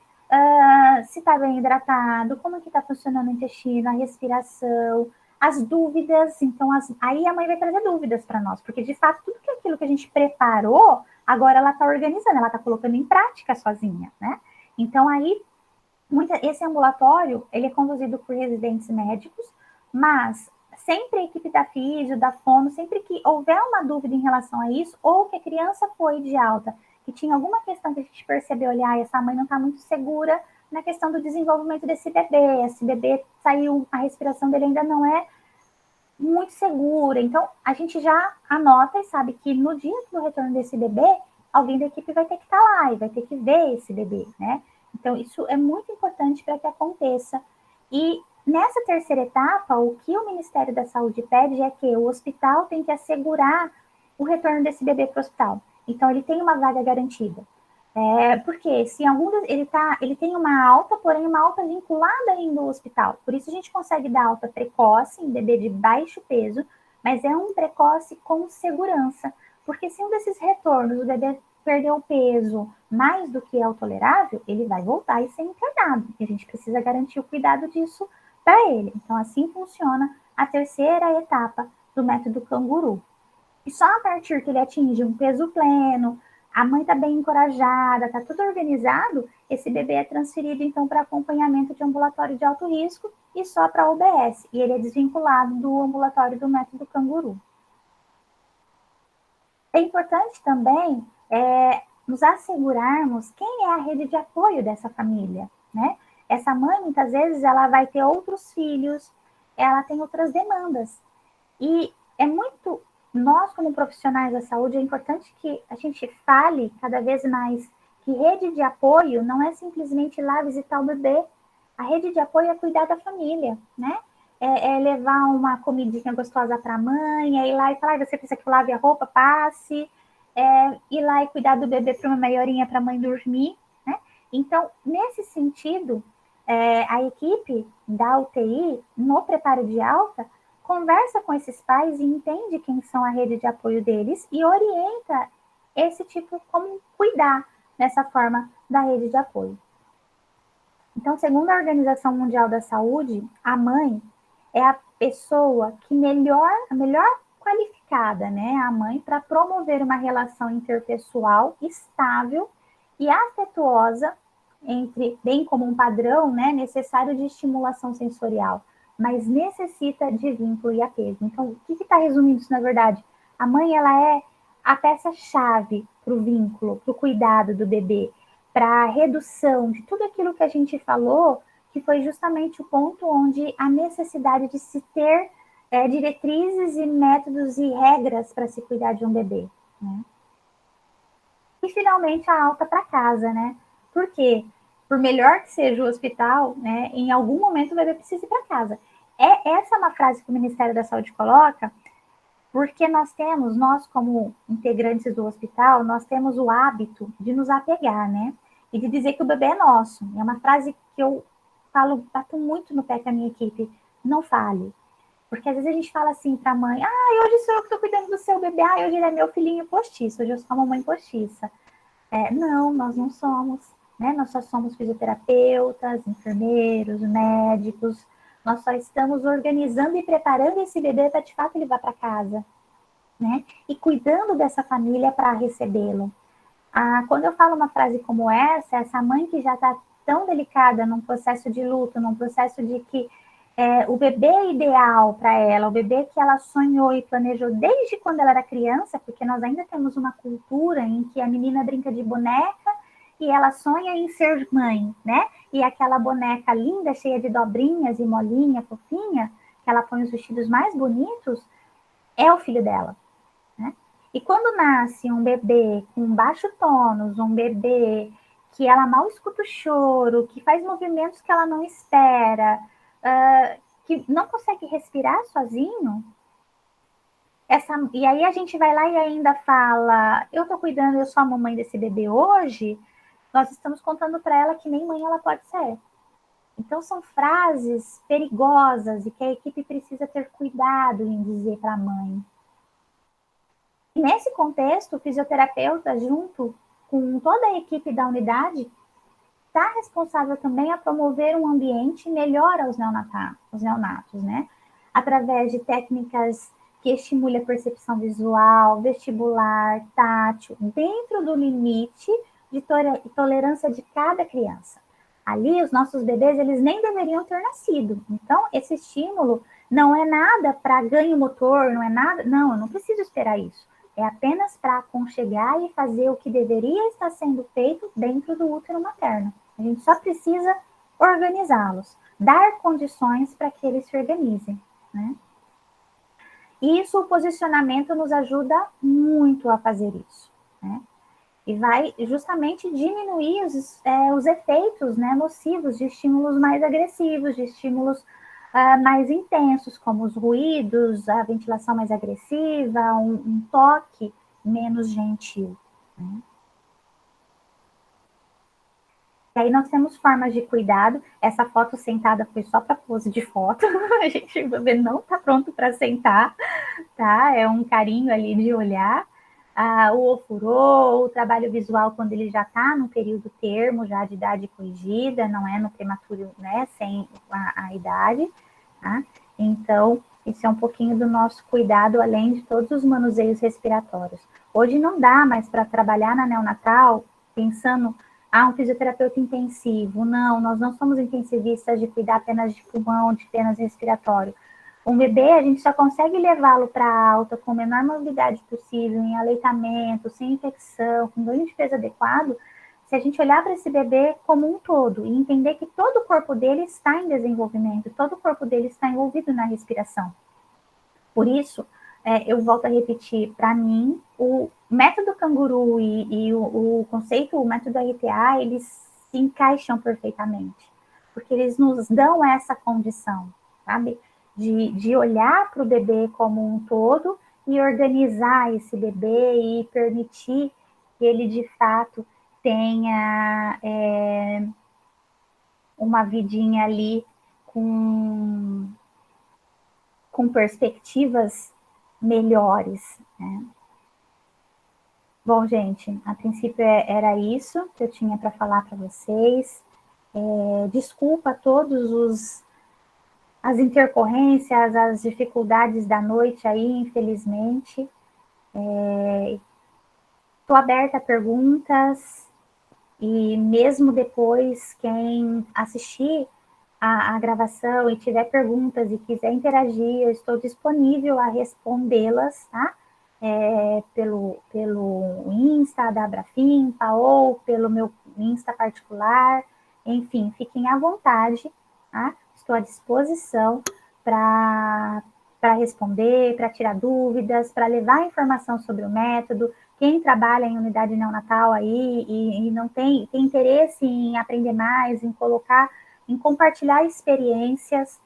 se está bem hidratado, como que está funcionando o intestino, a respiração, as dúvidas. Então, aí a mãe vai trazer dúvidas para nós, porque de fato tudo aquilo que a gente preparou, agora ela está organizando, ela está colocando em prática sozinha, né? Então, aí, esse ambulatório, ele é conduzido por residentes médicos, mas sempre a equipe da FISIO, da FONO, sempre que houver uma dúvida em relação a isso, ou que a criança foi de alta, que tinha alguma questão que a gente percebeu, olhar, essa mãe não está muito segura na questão do desenvolvimento desse bebê, esse bebê saiu, a respiração dele ainda não é muito segura, então a gente já anota e sabe que no dia do retorno desse bebê, alguém da equipe vai ter que estar lá e vai ter que ver esse bebê, né? Então isso é muito importante para que aconteça. E nessa terceira etapa, o que o Ministério da Saúde pede é que o hospital tem que assegurar o retorno desse bebê para o hospital. Então ele tem uma vaga garantida. Porque se ele tem uma alta, porém uma alta vinculada ainda ao hospital. Por isso a gente consegue dar alta precoce em bebê de baixo peso, mas é um precoce com segurança. Porque se um desses retornos o bebê perdeu peso mais do que é o tolerável, ele vai voltar e ser internado. E a gente precisa garantir o cuidado disso para ele. Então, assim funciona a terceira etapa do método canguru. E só a partir que ele atinge um peso pleno, a mãe está bem encorajada, está tudo organizado, esse bebê é transferido, então, para acompanhamento de ambulatório de alto risco e só para UBS. E ele é desvinculado do ambulatório do método canguru. É importante também nos assegurarmos quem é a rede de apoio dessa família, né? Essa mãe, muitas vezes, ela vai ter outros filhos, ela tem outras demandas. E é muito, nós como profissionais da saúde, é importante que a gente fale cada vez mais que rede de apoio não é simplesmente ir lá visitar o bebê. A rede de apoio é cuidar da família, né? É levar uma comidinha gostosa para a mãe, é ir lá e falar, você precisa que eu lave a roupa, passe, ir lá e cuidar do bebê por uma meia horinha para a mãe dormir, né? Então, nesse sentido, a equipe da UTI, no preparo de alta, conversa com esses pais e entende quem são a rede de apoio deles e orienta esse tipo, como cuidar dessa forma da rede de apoio. Então, segundo a Organização Mundial da Saúde, a mãe é a pessoa que a melhor qualificada, né, a mãe, para promover uma relação interpessoal estável e afetuosa bem como um padrão, né, necessário de estimulação sensorial, mas necessita de vínculo e apego. Então, o que está resumindo isso, na verdade? A mãe, ela é a peça-chave para o vínculo, para o cuidado do bebê, para a redução de tudo aquilo que a gente falou, que foi justamente o ponto onde a necessidade de se ter diretrizes e métodos e regras para se cuidar de um bebê, né? E finalmente a alta para casa, né? Por quê? Por melhor que seja o hospital, né, em algum momento o bebê precisa ir para casa. Essa é uma frase que o Ministério da Saúde coloca, porque nós como integrantes do hospital, nós temos o hábito de nos apegar, né? E de dizer que o bebê é nosso. É uma frase que eu bato muito no pé com a minha equipe. Não fale. Porque às vezes a gente fala assim para a mãe, hoje sou eu que estou cuidando do seu bebê, hoje ele é meu filhinho postiço, hoje eu sou a mamãe postiça. Não, nós não somos, né? Nós só somos fisioterapeutas, enfermeiros, médicos, nós só estamos organizando e preparando esse bebê para de fato ele vá para casa, né? E cuidando dessa família para recebê-lo. Quando eu falo uma frase como essa mãe que já está tão delicada num processo de luto, num processo de que o bebê ideal para ela, o bebê que ela sonhou e planejou desde quando ela era criança, porque nós ainda temos uma cultura em que a menina brinca de boneca e ela sonha em ser mãe, né? E aquela boneca linda, cheia de dobrinhas e molinha, fofinha, que ela põe os vestidos mais bonitos, é o filho dela, né? E quando nasce um bebê com baixo tônus, um bebê que ela mal escuta o choro, que faz movimentos que ela não espera, que não consegue respirar sozinho, e aí a gente vai lá e ainda fala, eu tô cuidando, eu sou a mamãe desse bebê hoje, nós estamos contando para ela que nem mãe ela pode ser. Então são frases perigosas e que a equipe precisa ter cuidado em dizer para a mãe. E nesse contexto, o fisioterapeuta, junto com toda a equipe da unidade, está responsável também a promover um ambiente melhor aos neonatos, né? Através de técnicas que estimulem a percepção visual, vestibular, tátil, dentro do limite de tolerância de cada criança. Ali, os nossos bebês, eles nem deveriam ter nascido. Então, esse estímulo não é nada para ganho motor, não é nada... Não, eu não preciso esperar isso. É apenas para aconchegar e fazer o que deveria estar sendo feito dentro do útero materno. A gente só precisa organizá-los, dar condições para que eles se organizem, né? E isso, o posicionamento nos ajuda muito a fazer isso, né? E vai justamente diminuir os efeitos, né, nocivos de estímulos mais agressivos, de estímulos mais intensos, como os ruídos, a ventilação mais agressiva, um toque menos gentil, né? E aí nós temos formas de cuidado. Essa foto sentada foi só para pose de foto. A gente, o bebê não está pronto para sentar, tá? É um carinho ali de olhar. o ofurô, o trabalho visual quando ele já está no período termo, já de idade corrigida, não é no prematuro, né, sem a idade, tá? Então, isso é um pouquinho do nosso cuidado, além de todos os manuseios respiratórios. Hoje não dá mais para trabalhar na neonatal pensando, um fisioterapeuta intensivo. Não, nós não somos intensivistas de cuidar apenas de pulmão, de apenas respiratório. Um bebê, a gente só consegue levá-lo para alta com a menor mobilidade possível, em aleitamento, sem infecção, com ganho de peso adequado, se a gente olhar para esse bebê como um todo e entender que todo o corpo dele está em desenvolvimento, todo o corpo dele está envolvido na respiração. Por isso, eu volto a repetir, para mim, o método canguru e o conceito, o método RTA, eles se encaixam perfeitamente, porque eles nos dão essa condição, sabe? De olhar para o bebê como um todo e organizar esse bebê e permitir que ele, de fato, tenha uma vidinha ali com perspectivas melhores, né? Bom, gente, a princípio era isso que eu tinha para falar para vocês. Desculpa a todos as intercorrências, as dificuldades da noite aí, infelizmente. Estou aberta a perguntas e mesmo depois, quem assistir a gravação e tiver perguntas e quiser interagir, eu estou disponível a respondê-las, tá? Pelo Insta da Abrafimpa ou pelo meu Insta particular. Enfim, fiquem à vontade, tá? Estou à disposição para responder, para tirar dúvidas, para levar informação sobre o método. Quem trabalha em unidade neonatal aí e não tem interesse em aprender mais, em compartilhar experiências,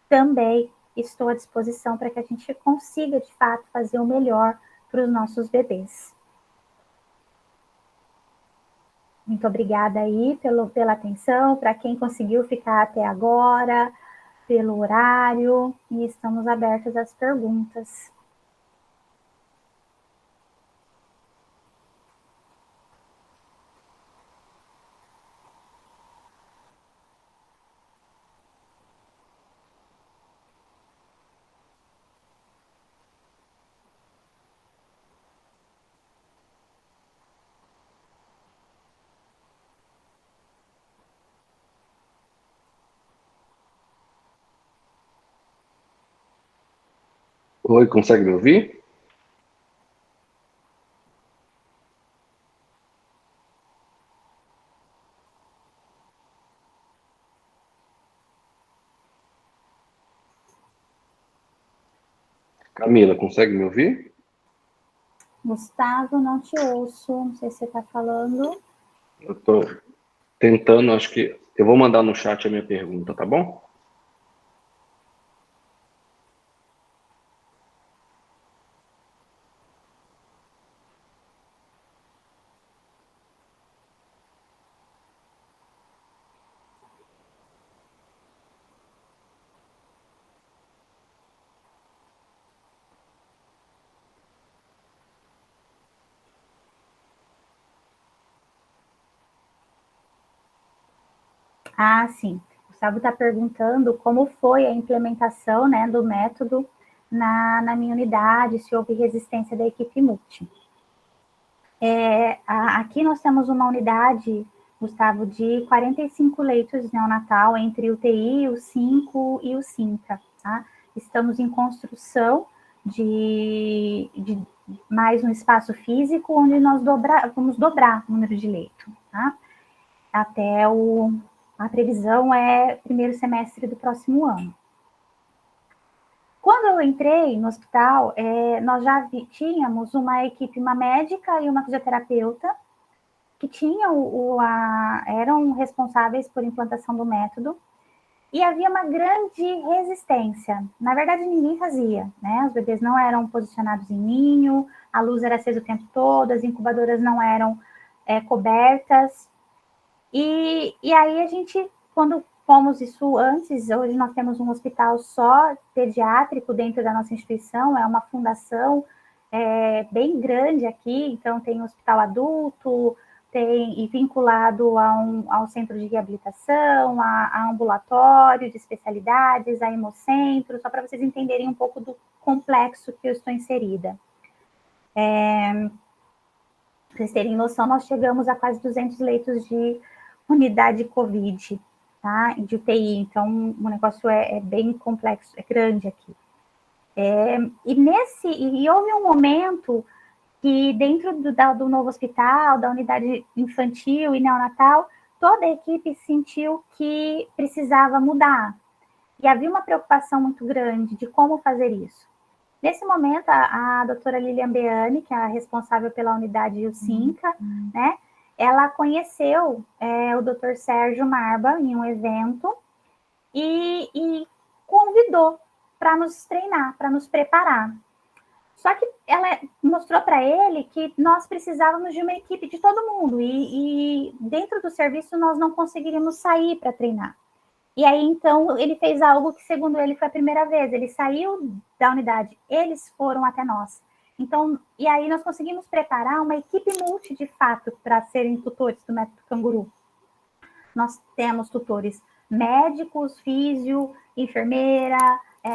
também estou à disposição para que a gente consiga, de fato, fazer o melhor para os nossos bebês. Muito obrigada aí pela atenção, para quem conseguiu ficar até agora, pelo horário, e estamos abertos às perguntas. Oi, consegue me ouvir? Camila, consegue me ouvir? Gustavo, não te ouço, não sei se você está falando. Eu estou tentando, acho que eu vou mandar no chat a minha pergunta, tá bom? Sim. O Gustavo está perguntando como foi a implementação, né, do método na minha unidade, se houve resistência da equipe multi. Aqui nós temos uma unidade, Gustavo, de 45 leitos neonatal entre o TI, o 5 e o SINCA, tá? Estamos em construção de mais um espaço físico, onde nós vamos dobrar o número de leitos, tá? Até a previsão é primeiro semestre do próximo ano. Quando eu entrei no hospital, nós já tínhamos uma equipe, uma médica e uma fisioterapeuta, que eram responsáveis por implantação do método, e havia uma grande resistência. Na verdade, ninguém fazia, né? Os bebês não eram posicionados em ninho, a luz era acesa o tempo todo, as incubadoras não eram cobertas. E aí a gente, quando fomos isso antes, hoje nós temos um hospital só pediátrico dentro da nossa instituição, é uma fundação, bem grande aqui, então tem hospital adulto, tem vinculado ao centro de reabilitação, a ambulatório de especialidades, a hemocentro, só para vocês entenderem um pouco do complexo que eu estou inserida. Para vocês terem noção, nós chegamos a quase 200 leitos de unidade COVID, tá? De UTI, então o negócio é bem complexo, é grande aqui. E houve um momento que dentro do novo hospital, da unidade infantil e neonatal, toda a equipe sentiu que precisava mudar. E havia uma preocupação muito grande de como fazer isso. Nesse momento, a doutora Lilian Beani, que é a responsável pela unidade UCINCA, né, ela conheceu o doutor Sérgio Marba em um evento e convidou para nos treinar, para nos preparar. Só que ela mostrou para ele que nós precisávamos de uma equipe de todo mundo e dentro do serviço nós não conseguiríamos sair para treinar. E aí, então, ele fez algo que, segundo ele, foi a primeira vez. Ele saiu da unidade, eles foram até nós. Então, e aí nós conseguimos preparar uma equipe multi, de fato, para serem tutores do método Canguru. Nós temos tutores médicos, físio, enfermeira,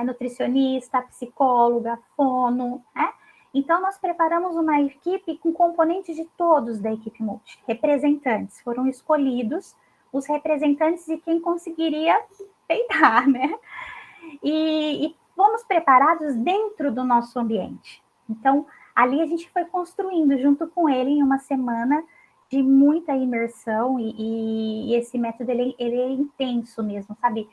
nutricionista, psicóloga, fono, né? Então, nós preparamos uma equipe com componentes de todos da equipe multi. Representantes foram escolhidos, os representantes de quem conseguiria peitar, né? E fomos preparados dentro do nosso ambiente. Então, ali a gente foi construindo junto com ele em uma semana de muita imersão e esse método ele é intenso mesmo, sabe?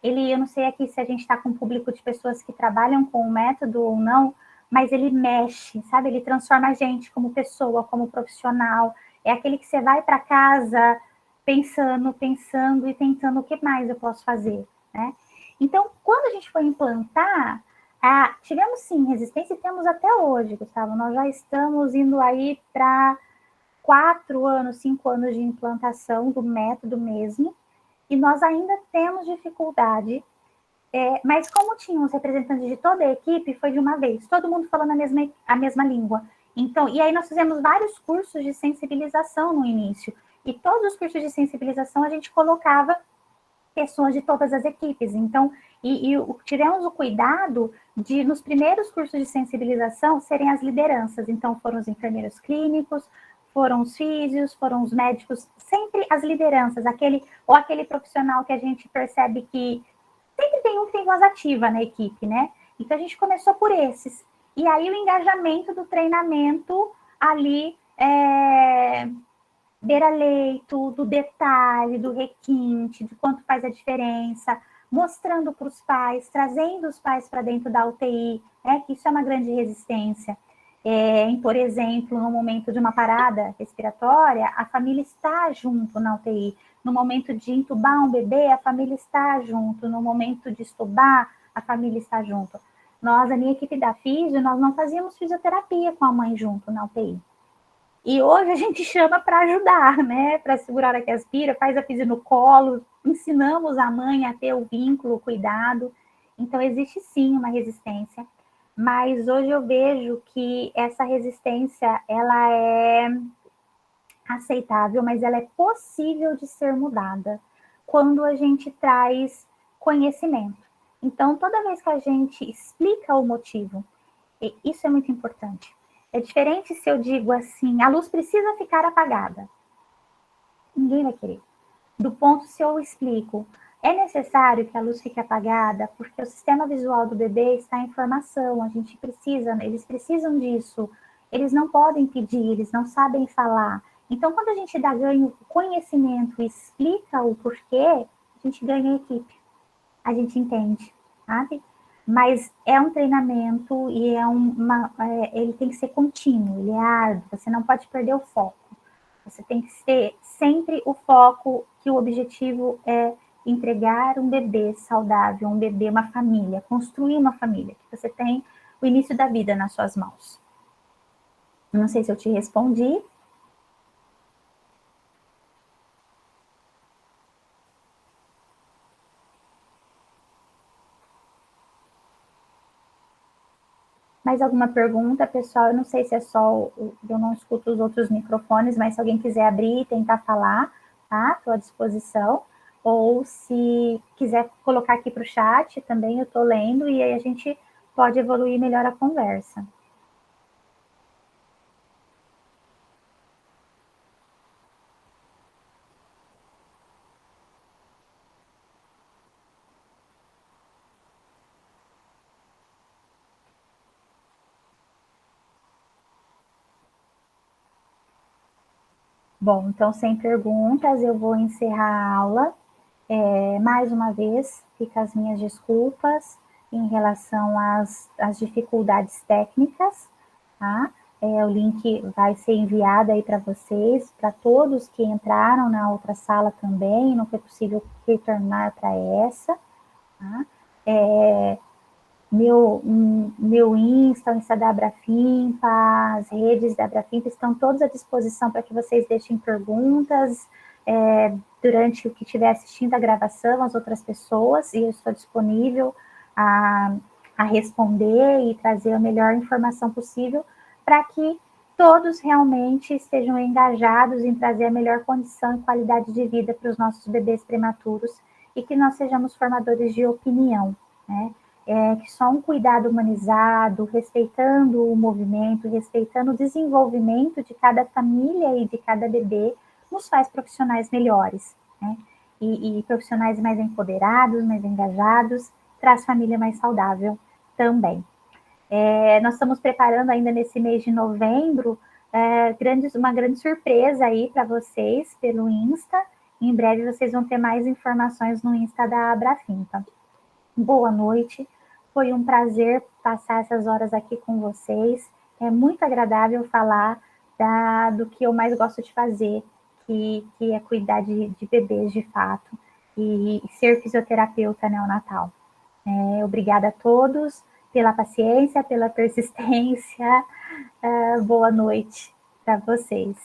Eu não sei aqui se a gente está com um público de pessoas que trabalham com o método ou não, mas ele mexe, sabe? Ele transforma a gente como pessoa, como profissional. É aquele que você vai para casa pensando e tentando o que mais eu posso fazer, né? Então, quando a gente foi implantar, tivemos sim resistência e temos até hoje, Gustavo. Nós já estamos indo aí para 4 anos, 5 anos de implantação do método mesmo, e nós ainda temos dificuldade, mas como tinham os representantes de toda a equipe, foi de uma vez, todo mundo falando a mesma língua. Então, e aí nós fizemos vários cursos de sensibilização no início, e todos os cursos de sensibilização a gente colocava pessoas de todas as equipes. Então, tivemos o cuidado de, nos primeiros cursos de sensibilização, serem as lideranças. Então, foram os enfermeiros clínicos, foram os físios, foram os médicos, sempre as lideranças, aquele profissional que a gente percebe que sempre tem um que tem voz ativa na equipe, né? Então, a gente começou por esses. E aí, o engajamento do treinamento ali, beira-leito, do detalhe, do requinte, de quanto faz a diferença, mostrando para os pais, trazendo os pais para dentro da UTI, que isso é uma grande resistência. Por exemplo, no momento de uma parada respiratória, a família está junto na UTI. No momento de entubar um bebê, a família está junto. No momento de estubar, a família está junto. Nós, a minha equipe da Físio, nós não fazíamos fisioterapia com a mãe junto na UTI. E hoje a gente chama para ajudar, né? Para segurar a que aspira, faz a fisio no colo, ensinamos a mãe a ter o vínculo, o cuidado. Então, existe sim uma resistência, mas hoje eu vejo que essa resistência, ela é aceitável, mas ela é possível de ser mudada quando a gente traz conhecimento. Então, toda vez que a gente explica o motivo, e isso é muito importante. É diferente se eu digo assim, a luz precisa ficar apagada. Ninguém vai querer. Do ponto se eu explico, é necessário que a luz fique apagada porque o sistema visual do bebê está em formação, a gente precisa, eles precisam disso, eles não podem pedir, eles não sabem falar. Então, quando a gente dá ganho conhecimento e explica o porquê, a gente ganha a equipe, a gente entende, sabe? Mas é um treinamento e ele tem que ser contínuo, ele é árduo, você não pode perder o foco. Você tem que ter sempre o foco que o objetivo é entregar um bebê saudável, um bebê, uma família, construir uma família, que você tem o início da vida nas suas mãos. Não sei se eu te respondi. mais alguma pergunta, pessoal? Eu não sei se é só, eu não escuto os outros microfones, mas se alguém quiser abrir e tentar falar, tá? Estou à disposição. Ou se quiser colocar aqui para o chat também, eu estou lendo, e aí a gente pode evoluir melhor a conversa. Bom, então, sem perguntas, eu vou encerrar a aula. Mais uma vez, fica as minhas desculpas em relação às dificuldades técnicas, tá? O link vai ser enviado aí para vocês, para todos que entraram na outra sala também, não foi possível retornar para essa, tá? Meu Insta, o Insta da Abrafimpa, as redes da Abrafimpa estão todas à disposição para que vocês deixem perguntas durante o que estiver assistindo a gravação, as outras pessoas, e eu estou disponível a responder e trazer a melhor informação possível para que todos realmente estejam engajados em trazer a melhor condição e qualidade de vida para os nossos bebês prematuros e que nós sejamos formadores de opinião, né? Que só um cuidado humanizado, respeitando o movimento, respeitando o desenvolvimento de cada família e de cada bebê, nos faz profissionais melhores, né? E profissionais mais empoderados, mais engajados, traz família mais saudável também. Nós estamos preparando ainda nesse mês de novembro uma grande surpresa aí para vocês pelo Insta. Em breve vocês vão ter mais informações no Insta da Abrafimpa. Boa noite, foi um prazer passar essas horas aqui com vocês. É muito agradável falar do que eu mais gosto de fazer, que é cuidar de bebês de fato e ser fisioterapeuta neonatal. Obrigada a todos pela paciência, pela persistência. Boa noite para vocês.